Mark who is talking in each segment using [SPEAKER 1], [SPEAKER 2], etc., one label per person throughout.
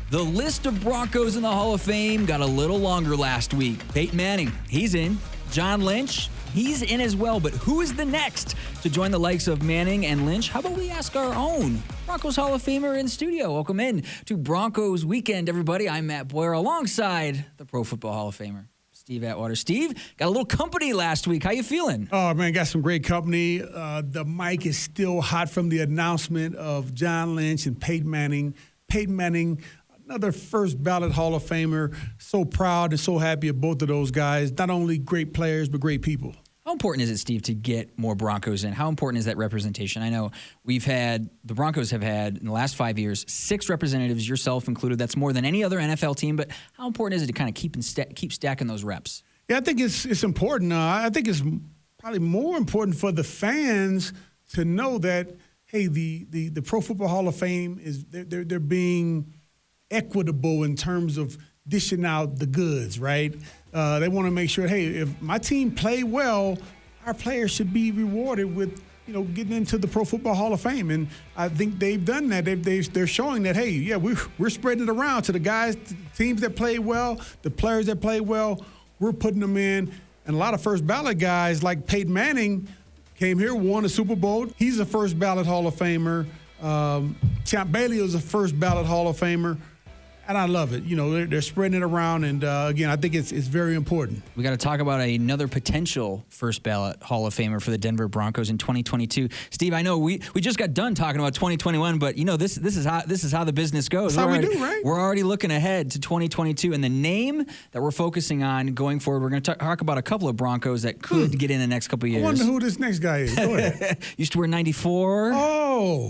[SPEAKER 1] The list of Broncos in the Hall of Fame got a little longer last week. Peyton Manning, he's in. John Lynch, he's in as well. But who is the next to join the likes of Manning and Lynch? How about we ask our own Broncos Hall of Famer in studio? Welcome in to Broncos Weekend, everybody. I'm Matt Boyer alongside the Pro Football Hall of Famer, Steve Atwater. Steve, got a little company last week. How you feeling?
[SPEAKER 2] Oh, man, got some great company. The mic is still hot from the announcement of John Lynch and Peyton Manning. Peyton Manning, another first ballot Hall of Famer. So proud and so happy of both of those guys. Not only great players, but great people.
[SPEAKER 1] How important is it, Steve, to get more Broncos in? How important is that representation? I know the Broncos have had, in the last 5 years, 6 representatives, yourself included. That's more than any other NFL team. But how important is it to kind of keep stacking those reps?
[SPEAKER 2] Yeah, I think it's important. I think it's probably more important for the fans to know that, hey, the Pro Football Hall of Fame is they're being equitable in terms of dishing out the goods, right? They want to make sure, hey, if my team play well, our players should be rewarded with, getting into the Pro Football Hall of Fame. And I think they've done that. They're showing that, hey, yeah, we're spreading it around to the guys, the teams that play well, the players that play well. We're putting them in. And a lot of first ballot guys like Peyton Manning came here, won a Super Bowl. He's a first ballot Hall of Famer. Champ Bailey was a first ballot Hall of Famer. And I love it. They're spreading it around. And, again, I think it's very important.
[SPEAKER 1] We got to talk about another potential first ballot Hall of Famer for the Denver Broncos in 2022. Steve, I know we just got done talking about 2021, but, this is how the business goes.
[SPEAKER 2] That's how we do, right?
[SPEAKER 1] We're already looking ahead to 2022. And the name that we're focusing on going forward, we're going to talk about a couple of Broncos that could get in the next couple of years.
[SPEAKER 2] I wonder who this next guy is. Go ahead.
[SPEAKER 1] Used to wear 94.
[SPEAKER 2] Oh.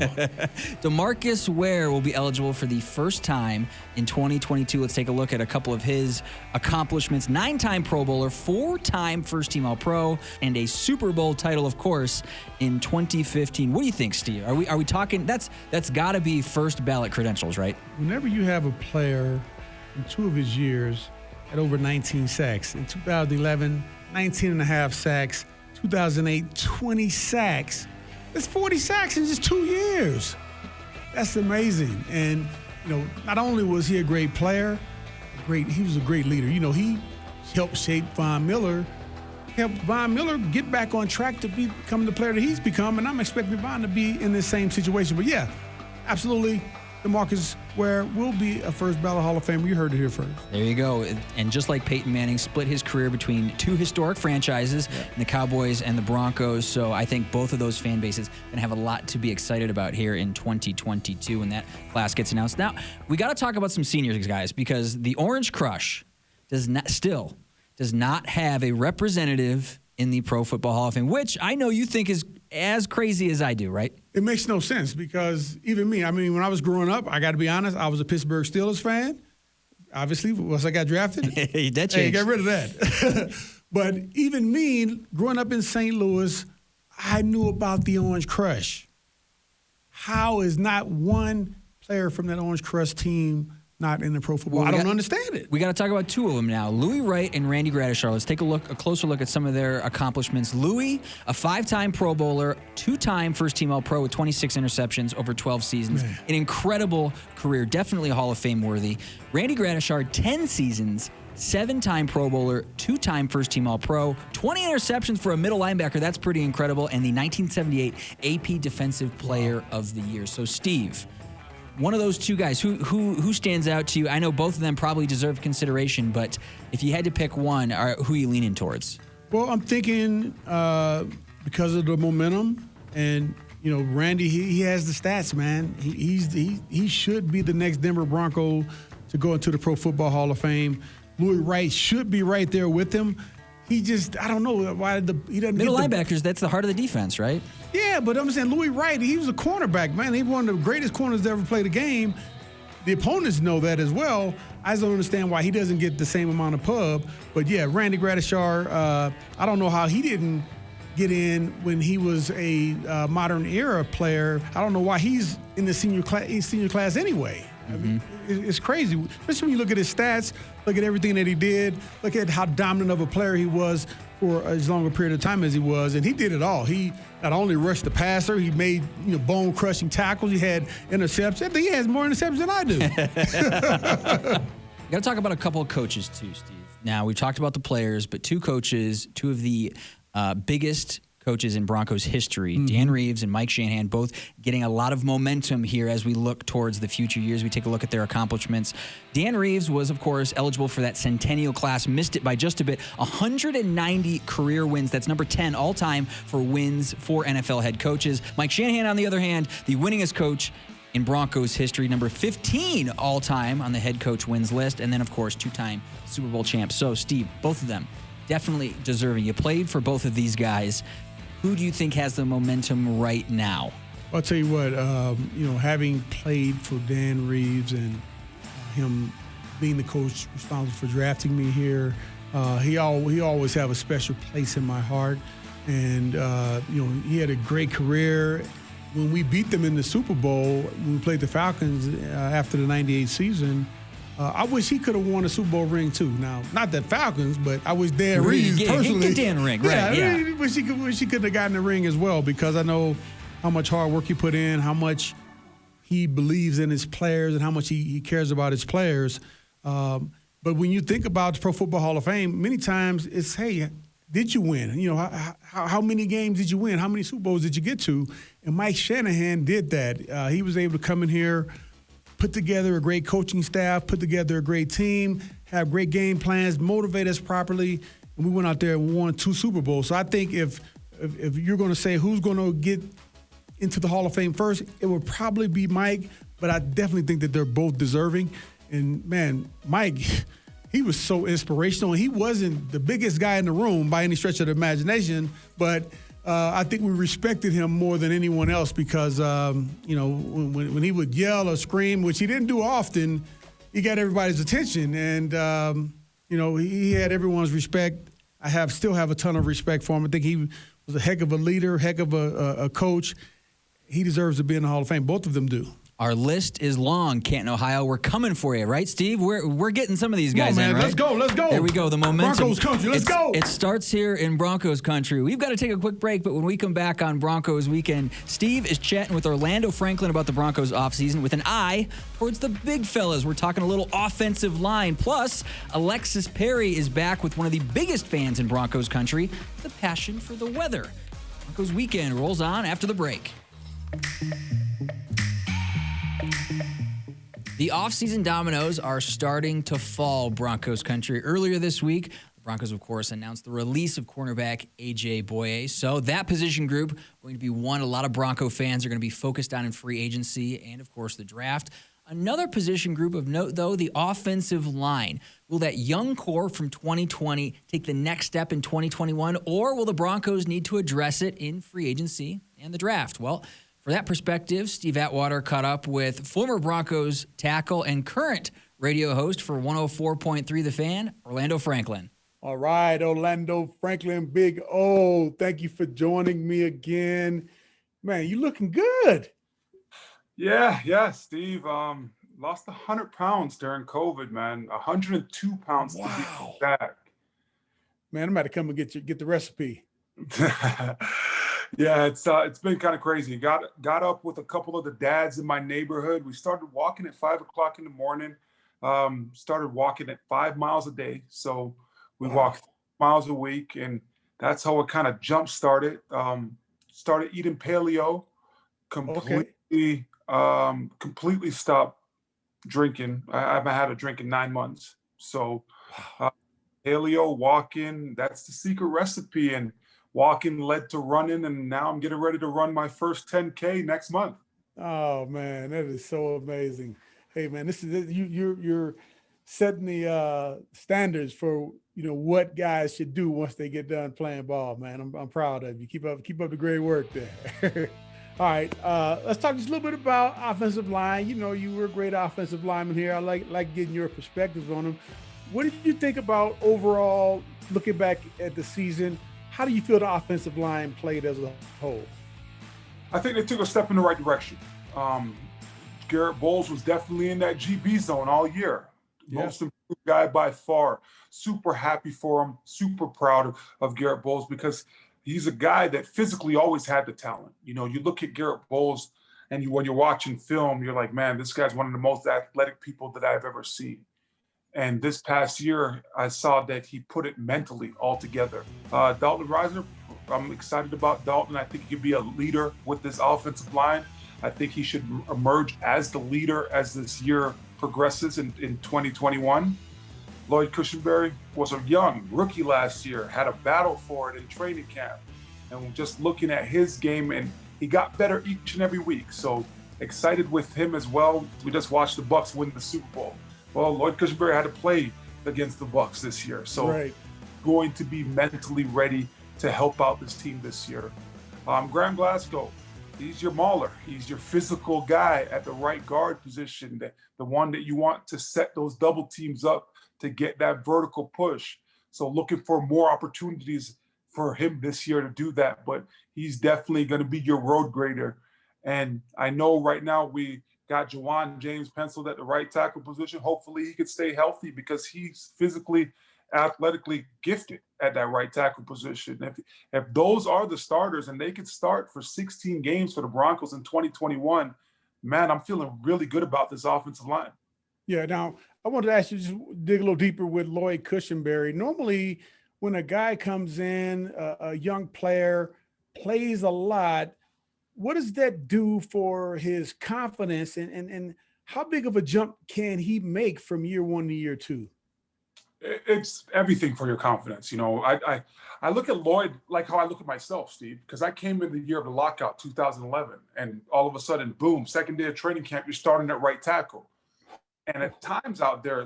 [SPEAKER 1] DeMarcus Ware will be eligible for the first time in 2022. Let's take a look at a couple of his accomplishments. 9-time Pro Bowler, 4-time first-team All-Pro, and a Super Bowl title, of course, in 2015. What do you think, Steve? Are we talking? That's got to be first ballot credentials, right?
[SPEAKER 2] Whenever you have a player in 2 of his years at over 19 sacks, in 2011, 19 and a half sacks, 2008, 20 sacks. That's 40 sacks in just 2 years. That's amazing. And not only was he a great player, he was a great leader. He helped shape Von Miller, helped Von Miller get back on track to become the player that he's become, and I'm expecting Von to be in the same situation. But yeah, absolutely, DeMarcus Ware will be a first ballot Hall of Famer. You heard it here first.
[SPEAKER 1] There you go. And just like Peyton Manning split his career between 2 historic franchises, the Cowboys and the Broncos. So I think both of those fan bases going to have a lot to be excited about here in 2022 when that class gets announced. Now, we got to talk about some seniors, guys, because the Orange Crush does not have a representative in the Pro Football Hall of Fame, which I know you think is as crazy as I do, right?
[SPEAKER 2] It makes no sense because even me, when I was growing up, I got to be honest, I was a Pittsburgh Steelers fan. Obviously, once I got drafted,
[SPEAKER 1] that changed.
[SPEAKER 2] Hey, got rid of that. But even me, growing up in St. Louis, I knew about the Orange Crush. How is not one player from that Orange Crush team not in the Pro Football? I don't understand it.
[SPEAKER 1] We got to talk about 2 of them now. Louis Wright and Randy Gradishar. Let's take a closer look at some of their accomplishments. Louis, a 5-time Pro Bowler, 2-time first-team All-Pro with 26 interceptions over 12 seasons. Man. An incredible career, definitely Hall of Fame worthy. Randy Gradishar, 10 seasons, 7-time Pro Bowler, 2-time first-team All-Pro, 20 interceptions for a middle linebacker. That's pretty incredible. And the 1978 AP Defensive Player of the Year. So, Steve, one of those 2 guys, who stands out to you? I know both of them probably deserve consideration, but if you had to pick one, who are you leaning towards?
[SPEAKER 2] Well, I'm thinking because of the momentum and, Randy, he has the stats, man. He should be the next Denver Bronco to go into the Pro Football Hall of Fame. Louis Wright should be right there with him. He just, I don't know why he doesn't.
[SPEAKER 1] Middle linebackers, that's the heart of the defense, right?
[SPEAKER 2] Yeah, but I'm saying Louis Wright, he was a cornerback, man. He's one of the greatest corners to ever play the game. The opponents know that as well. I just don't understand why he doesn't get the same amount of pub. But yeah, Randy Gradishar, I don't know how he didn't get in when he was a modern era player. I don't know why he's in the senior class anyway. I mean, it's crazy, especially when you look at his stats, look at everything that he did, look at how dominant of a player he was for as long a period of time as he was, and he did it all. He not only rushed the passer, he made bone-crushing tackles. He had interceptions. I think he has more interceptions than I do.
[SPEAKER 1] Got to talk about a couple of coaches too, Steve. Now, we've talked about the players, but two coaches, two of the biggest coaches in Broncos history, Dan Reeves and Mike Shanahan, both getting a lot of momentum here as we look towards the future years. We take a look at their accomplishments. Dan Reeves was, of course, eligible for that centennial class, missed it by just a bit. 190 career wins. That's number 10 all time for wins for NFL head coaches. Mike Shanahan, on the other hand, the winningest coach in Broncos history, number 15 all time on the head coach wins list. And then, of course, two-time Super Bowl champs. So, Steve, both of them definitely deserving. You played for both of these guys. Who do you think has the momentum right now?
[SPEAKER 2] I'll tell you what, having played for Dan Reeves and him being the coach responsible for drafting me here, he always have a special place in my heart. And, he had a great career. When we beat them in the Super Bowl, when we played the Falcons after the 98 season, I wish he could have won a Super Bowl ring too. Now, not the Falcons, but I wish Dan Reeves personally.
[SPEAKER 1] Get Dan a ring, right?
[SPEAKER 2] Yeah. I wish he could have gotten the ring as well, because I know how much hard work he put in, how much he believes in his players, and how much he cares about his players. But when you think about the Pro Football Hall of Fame, many times it's, hey, did you win? How many games did you win? How many Super Bowls did you get to? And Mike Shanahan did that. He was able to come in here, put together a great coaching staff, put together a great team, have great game plans, motivate us properly, and we went out there and won 2 Super Bowls. So I think if you're going to say who's going to get into the Hall of Fame first, it would probably be Mike, but I definitely think that they're both deserving. And, man, Mike, he was so inspirational. He wasn't the biggest guy in the room by any stretch of the imagination, but I think we respected him more than anyone else because, when he would yell or scream, which he didn't do often, he got everybody's attention. And, he had everyone's respect. I still have a ton of respect for him. I think he was a heck of a leader, heck of a coach. He deserves to be in the Hall of Fame. Both of them do.
[SPEAKER 1] Our list is long, Canton, Ohio. We're coming for you, right, Steve? We're getting some of these guys in, right?
[SPEAKER 2] Let's go.
[SPEAKER 1] There we go, the momentum.
[SPEAKER 2] Broncos Country, let's go.
[SPEAKER 1] It starts here in Broncos Country. We've got to take a quick break, but when we come back on Broncos Weekend, Steve is chatting with Orlando Franklin about the Broncos offseason with an eye towards the big fellas. We're talking a little offensive line. Plus, Alexis Perry is back with one of the biggest fans in Broncos Country, the passion for the weather. Broncos Weekend rolls on after the break. The offseason dominoes are starting to fall, Broncos Country. Earlier this week, the Broncos, of course, announced the release of cornerback A.J. Boye. So that position group going to be one a lot of Bronco fans are going to be focused on in free agency and, of course, the draft. Another position group of note, though, the offensive line. Will that young core from 2020 take the next step in 2021, or will the Broncos need to address it in free agency and the draft? Well, for that perspective, Steve Atwater caught up with former Broncos tackle and current radio host for 104.3 The Fan, Orlando Franklin.
[SPEAKER 2] All right, Orlando Franklin, Big O, thank you for joining me again. Man, you looking good.
[SPEAKER 3] Yeah, Steve. Lost 100 pounds during COVID, man. 102 pounds to be exact.
[SPEAKER 2] Man, I'm about to come and get the recipe.
[SPEAKER 3] Yeah, it's been kind of crazy. Got up with a couple of the dads in my neighborhood. We started walking at 5 o'clock in the morning. Started walking at 5 miles a day. So we walked 5 miles a week, and that's how it kind of jump started. Started eating paleo, completely stopped drinking. I haven't had a drink in 9 months. So paleo, walking, that's the secret recipe. And walking led to running, and now I'm getting ready to run my first 10K next month.
[SPEAKER 2] Oh man, that is so amazing. Hey man, this is you're setting the standards for what guys should do once they get done playing ball, man. I'm proud of you. Keep up the great work there. All right, let's talk just a little bit about offensive line. You were a great offensive lineman here. I like getting your perspectives on them. What did you think about overall, looking back at the season? How do you feel the offensive line played as a whole?
[SPEAKER 3] I think they took a step in the right direction. Garrett Bowles was definitely in that GB zone all year. Yeah. Most guy by far. Super happy for him. Super proud of Garrett Bowles because he's a guy that physically always had the talent. You know, you look at Garrett Bowles and when you're watching film, you're like, man, this guy's one of the most athletic people that I've ever seen. And this past year, I saw that he put it mentally all together. Dalton Risner, I'm excited about Dalton. I think he could be a leader with this offensive line. I think he should emerge as the leader as this year progresses in 2021. Lloyd Cushenberry was a young rookie last year, had a battle for it in training camp. And just looking at his game, and he got better each and every week. So excited with him as well. We just watched the Bucs win the Super Bowl. Well, Lloyd Cushenberry had to play against the Bucs this year. So going to be mentally ready to help out this team this year. Graham Glasgow, he's your mauler. He's your physical guy at the right guard position, the one that you want to set those double teams up to get that vertical push. So looking for more opportunities for him this year to do that. But he's definitely going to be your road grader. And I know right now we got Jawan James penciled at the right tackle position. Hopefully he could stay healthy because he's physically, athletically gifted at that right tackle position. If those are the starters and they could start for 16 games for the Broncos in 2021, man, I'm feeling really good about this offensive line.
[SPEAKER 2] Yeah, now I wanted to ask you, just dig a little deeper with Lloyd Cushenberry. Normally when a guy comes in, a young player, plays a lot, what does that do for his confidence and how big of a jump can he make from year one to year two?
[SPEAKER 3] It's everything for your confidence. You know, I look at Lloyd like how I look at myself, Steve, because I came in the year of the lockout, 2011, and all of a sudden, boom, second day of training camp, you're starting at right tackle. And at times out there,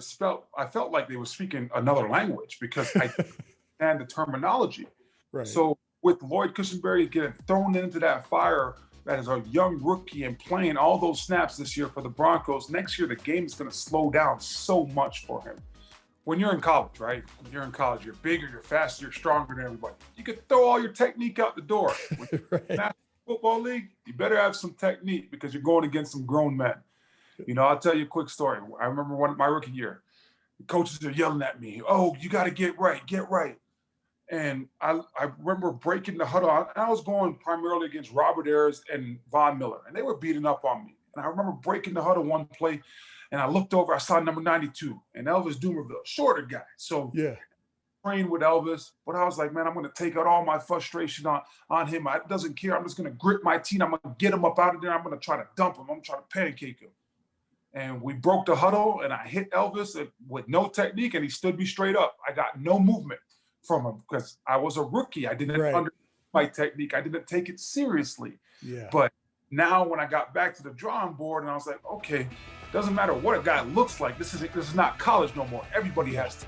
[SPEAKER 3] I felt like they were speaking another language because I understand the terminology.
[SPEAKER 2] Right.
[SPEAKER 3] So with Lloyd Cushenberry getting thrown into that fire as a young rookie and playing all those snaps this year for the Broncos, next year the game is going to slow down so much for him. When you're in college, right? When you're in college, you're bigger, you're faster, you're stronger than everybody. You could throw all your technique out the door. When you're in the National Football League, you better have some technique because you're going against some grown men. You know, I'll tell you a quick story. I remember my rookie year, the coaches are yelling at me, "Oh, you got to get right, get right." And I remember breaking the huddle. I was going primarily against Robert Ayers and Von Miller, and they were beating up on me. And I remember breaking the huddle one play, and I looked over, I saw number 92, and Elvis Dumerville, shorter guy. So
[SPEAKER 2] yeah,
[SPEAKER 3] trained with Elvis, but I was like, man, I'm going to take out all my frustration on him. I doesn't care. I'm just going to grit my teeth. I'm going to get him up out of there. I'm going to try to dump him. I'm going to try to pancake him. And we broke the huddle, and I hit Elvis with no technique, and he stood me straight up. I got no movement from him because I was a rookie. I didn't understand my technique. I didn't take it seriously.
[SPEAKER 2] Yeah.
[SPEAKER 3] But now when I got back to the drawing board and I was like, okay, doesn't matter what a guy looks like. This is not college no more. Everybody has to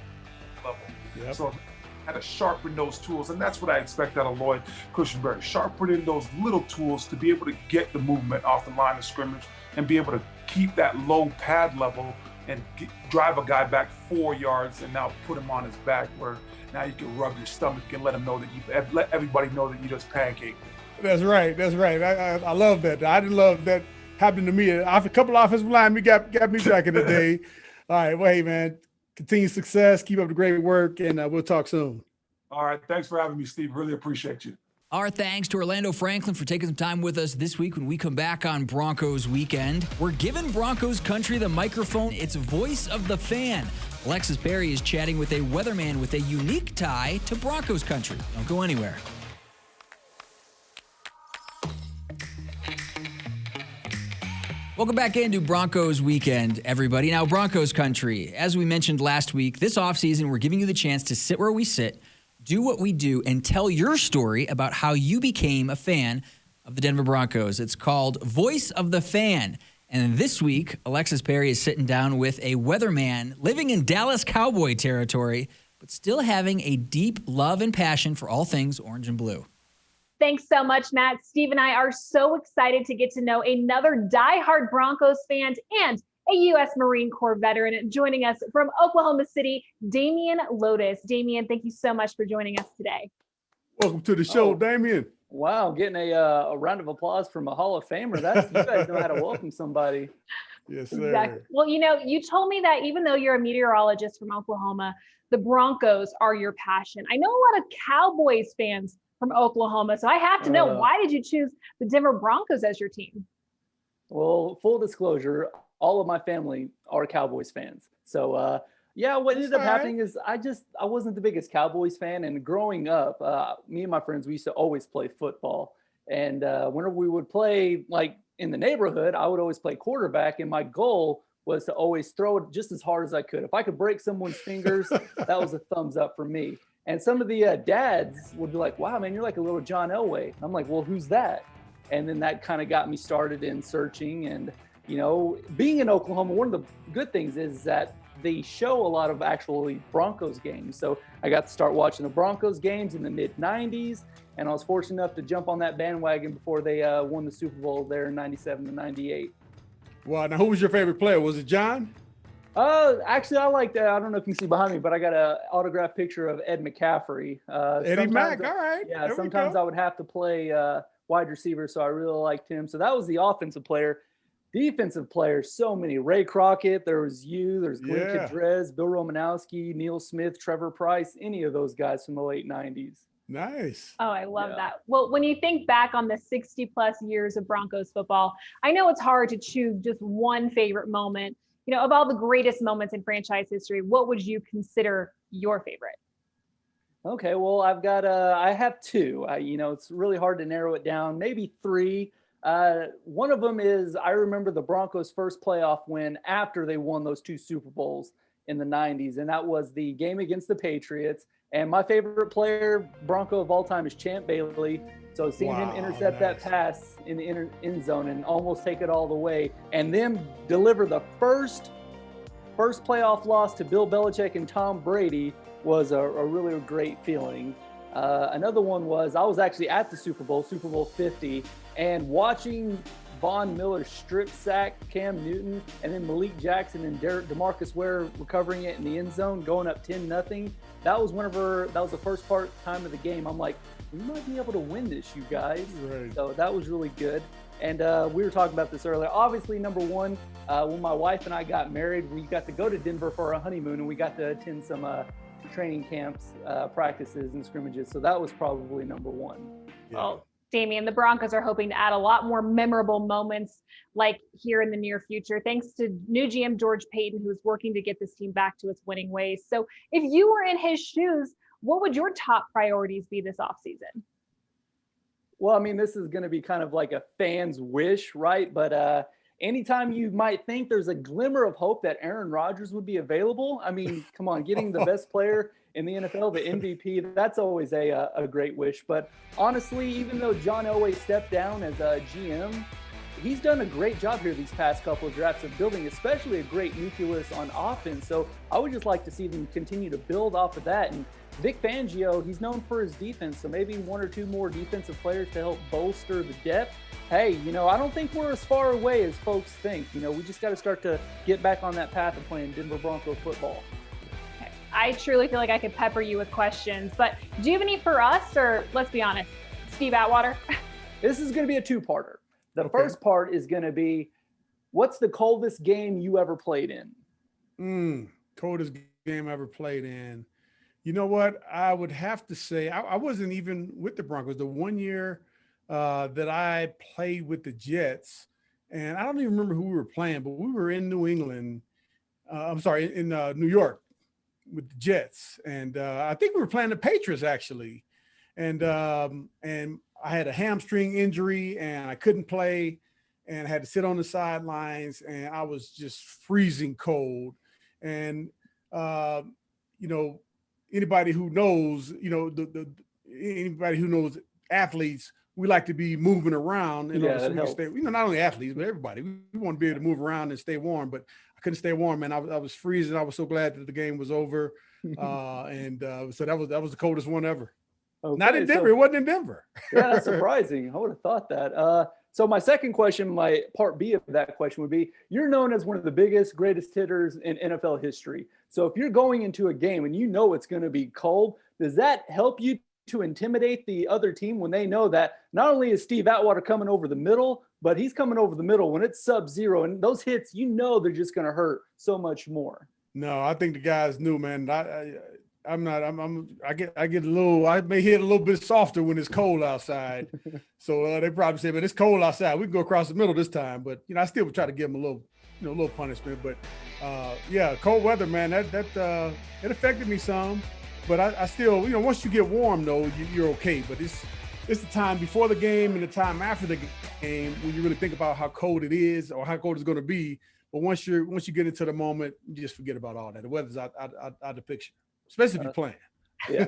[SPEAKER 3] level.
[SPEAKER 2] Yep.
[SPEAKER 3] So I had to sharpen those tools. And that's what I expect out of Lloyd Cushenberry. Sharpening those little tools to be able to get the movement off the line of scrimmage and be able to keep that low pad level and drive a guy back 4 yards and now put him on his back where now you can rub your stomach and let him know that let everybody know that you just pancake.
[SPEAKER 2] That's right. That's right. I love that. I didn't love that happened to me. A couple offensive linemen got me back in the day. All right. Well, hey, man, continued success. Keep up the great work, and we'll talk soon.
[SPEAKER 3] All right. Thanks for having me, Steve. Really appreciate you.
[SPEAKER 1] Our thanks to Orlando Franklin for taking some time with us this week when we come back on Broncos Weekend. We're giving Broncos Country the microphone. It's voice of the fan. Alexis Perry is chatting with a weatherman with a unique tie to Broncos Country. Don't go anywhere. Welcome back into Broncos Weekend, everybody. Now, Broncos Country, as we mentioned last week, this offseason, we're giving you the chance to sit where we sit, do what we do, and tell your story about how you became a fan of the Denver Broncos. It's called Voice of the Fan. And this week, Alexis Perry is sitting down with a weatherman living in Dallas Cowboy territory, but still having a deep love and passion for all things orange and blue.
[SPEAKER 4] Thanks so much, Matt. Steve and I are so excited to get to know another diehard Broncos fan and a U.S. Marine Corps veteran joining us from Oklahoma City, Damien Lodes. Damien, thank you so much for joining us today.
[SPEAKER 2] Welcome to the show, Damien.
[SPEAKER 5] Wow, getting a round of applause from a Hall of Famer. You guys know how to welcome somebody.
[SPEAKER 2] Yes, sir.
[SPEAKER 4] Exactly. Well, you told me that even though you're a meteorologist from Oklahoma, the Broncos are your passion. I know a lot of Cowboys fans from Oklahoma, so I have to know, why did you choose the Denver Broncos as your team?
[SPEAKER 5] Well, full disclosure, all of my family are Cowboys fans. So, yeah, what ended up happening is I wasn't the biggest Cowboys fan. And growing up, me and my friends, we used to always play football. And whenever we would play, like in the neighborhood, I would always play quarterback. And my goal was to always throw it just as hard as I could. If I could break someone's fingers, that was a thumbs up for me. And some of the dads would be like, wow, man, you're like a little John Elway. I'm like, well, who's that? And then that kind of got me started in searching. And, being in Oklahoma, one of the good things is that they show a lot of actually Broncos games. So I got to start watching the Broncos games in the mid-90s. And I was fortunate enough to jump on that bandwagon before they won the Super Bowl there in 97 and 98.
[SPEAKER 2] Wow. Now, who was your favorite player? Was it John?
[SPEAKER 5] Actually, I like that. I don't know if you can see behind me, but I got an autographed picture of Ed McCaffrey.
[SPEAKER 2] Eddie Mack. All right.
[SPEAKER 5] Yeah. Sometimes I would have to play wide receiver, so I really liked him. So that was the offensive player. Defensive players, so many. Ray Crockett, there's Glenn Kadrez, Bill Romanowski, Neil Smith, Trevor Price, any of those guys from the late 90s.
[SPEAKER 2] Nice.
[SPEAKER 4] Oh, I love that. Well, when you think back on the 60 plus years of Broncos football, I know it's hard to choose just one favorite moment. Of all the greatest moments in franchise history, what would you consider your favorite?
[SPEAKER 5] Okay, well, I have two. It's really hard to narrow it down, maybe three. One of them is I remember the Broncos' first playoff win after they won those two Super Bowls in the 90s, and that was the game against the Patriots. And my favorite player, Bronco of all time, is Champ Bailey. So seeing him intercept that pass in the end zone and almost take it all the way, and then deliver the first playoff loss to Bill Belichick and Tom Brady was a really great feeling. Another one was I was actually at the Super Bowl 50, and watching Von Miller strip sack Cam Newton, and then Malik Jackson and DeMarcus Ware recovering it in the end zone, going up 10-0. That was the first time of the game. I'm like, we might be able to win this, you guys. Right. So that was really good. And we were talking about this earlier. Obviously, number one, when my wife and I got married, we got to go to Denver for our honeymoon, and we got to attend some training camps, practices, and scrimmages. So that was probably number one.
[SPEAKER 2] Yeah.
[SPEAKER 4] Well, Damien, the Broncos are hoping to add a lot more memorable moments like here in the near future, thanks to new GM George Payton, who is working to get this team back to its winning ways. So if you were in his shoes, what would your top priorities be this offseason?
[SPEAKER 5] Well, I mean, this is going to be kind of like a fan's wish, right? But anytime you might think there's a glimmer of hope that Aaron Rodgers would be available, I mean, come on, getting the best player in the NFL, the MVP, that's always a great wish. But honestly, even though John Elway stepped down as a GM, he's done a great job here these past couple of drafts of building, especially a great nucleus on offense. So I would just like to see them continue to build off of that. And Vic Fangio, he's known for his defense, so maybe one or two more defensive players to help bolster the depth. Hey, I don't think we're as far away as folks think. We just got to start to get back on that path of playing Denver Broncos football.
[SPEAKER 4] I truly feel like I could pepper you with questions, but do you have any for us, or let's be honest, Steve Atwater?
[SPEAKER 5] This is going to be a two-parter. The first part is going to be, what's the coldest game you ever played in?
[SPEAKER 2] Coldest game I ever played in. You know what? I would have to say I wasn't even with the Broncos. The 1 year that I played with the Jets, and I don't even remember who we were playing, but we were in New England. In New York with the Jets, and I think we were playing the Patriots actually, and I had a hamstring injury and I couldn't play, and I had to sit on the sidelines, and I was just freezing cold, and anybody who knows, anybody who knows athletes, we like to be moving around in order so we can stay, not only athletes, but everybody. We want to be able to move around and stay warm, but I couldn't stay warm, man. I was freezing. I was so glad that the game was over. So that was the coldest one ever. Okay, not in Denver. It wasn't in Denver.
[SPEAKER 5] Yeah, that's surprising. I would have thought that. So my second question, my part B of that question would be, you're known as one of the biggest, greatest hitters in NFL history. So if you're going into a game and it's going to be cold, does that help you to intimidate the other team when they know that not only is Steve Atwater coming over the middle, but he's coming over the middle when it's sub-zero, and those hits, they're just going to hurt so much more.
[SPEAKER 2] No, I think the guys knew, man. I get a little, I may hit a little bit softer when it's cold outside. So they probably say, man, it's cold outside. We can go across the middle this time. But, I still would try to give them a little punishment. But yeah, cold weather, man, that it affected me some. But I still, once you get warm though, you're okay. But it's the time before the game and the time after the game when you really think about how cold it is or how cold it's going to be. But once you get into the moment, you just forget about all that. The weather's out of the picture, especially if you're playing.
[SPEAKER 5] Yeah.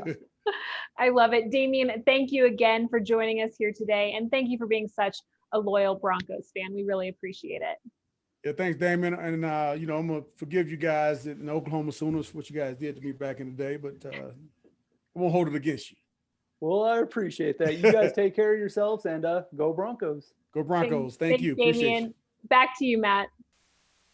[SPEAKER 4] I love it. Damien, thank you again for joining us here today. And thank you for being such a loyal Broncos fan. We really appreciate it.
[SPEAKER 2] Yeah, thanks, Damien. And, I'm going to forgive you guys in Oklahoma Sooners for what you guys did to me back in the day, but I won't hold it against you.
[SPEAKER 5] Well, I appreciate that. You guys take care of yourselves and go Broncos.
[SPEAKER 2] Go Broncos. Thank you.
[SPEAKER 4] Damien.
[SPEAKER 2] Appreciate you.
[SPEAKER 4] Back to you, Matt.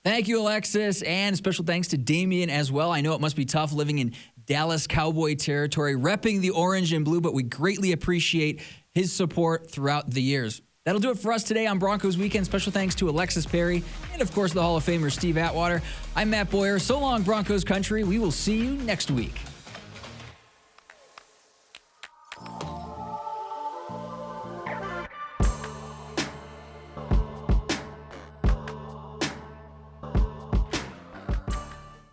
[SPEAKER 1] Thank you, Alexis, and special thanks to Damien as well. I know it must be tough living in Dallas Cowboy territory, repping the orange and blue, but we greatly appreciate his support throughout the years. That'll do it for us today on Broncos Weekend. Special thanks to Alexis Perry and, of course, the Hall of Famer Steve Atwater. I'm Matt Boyer. So long, Broncos Country. We will see you next week.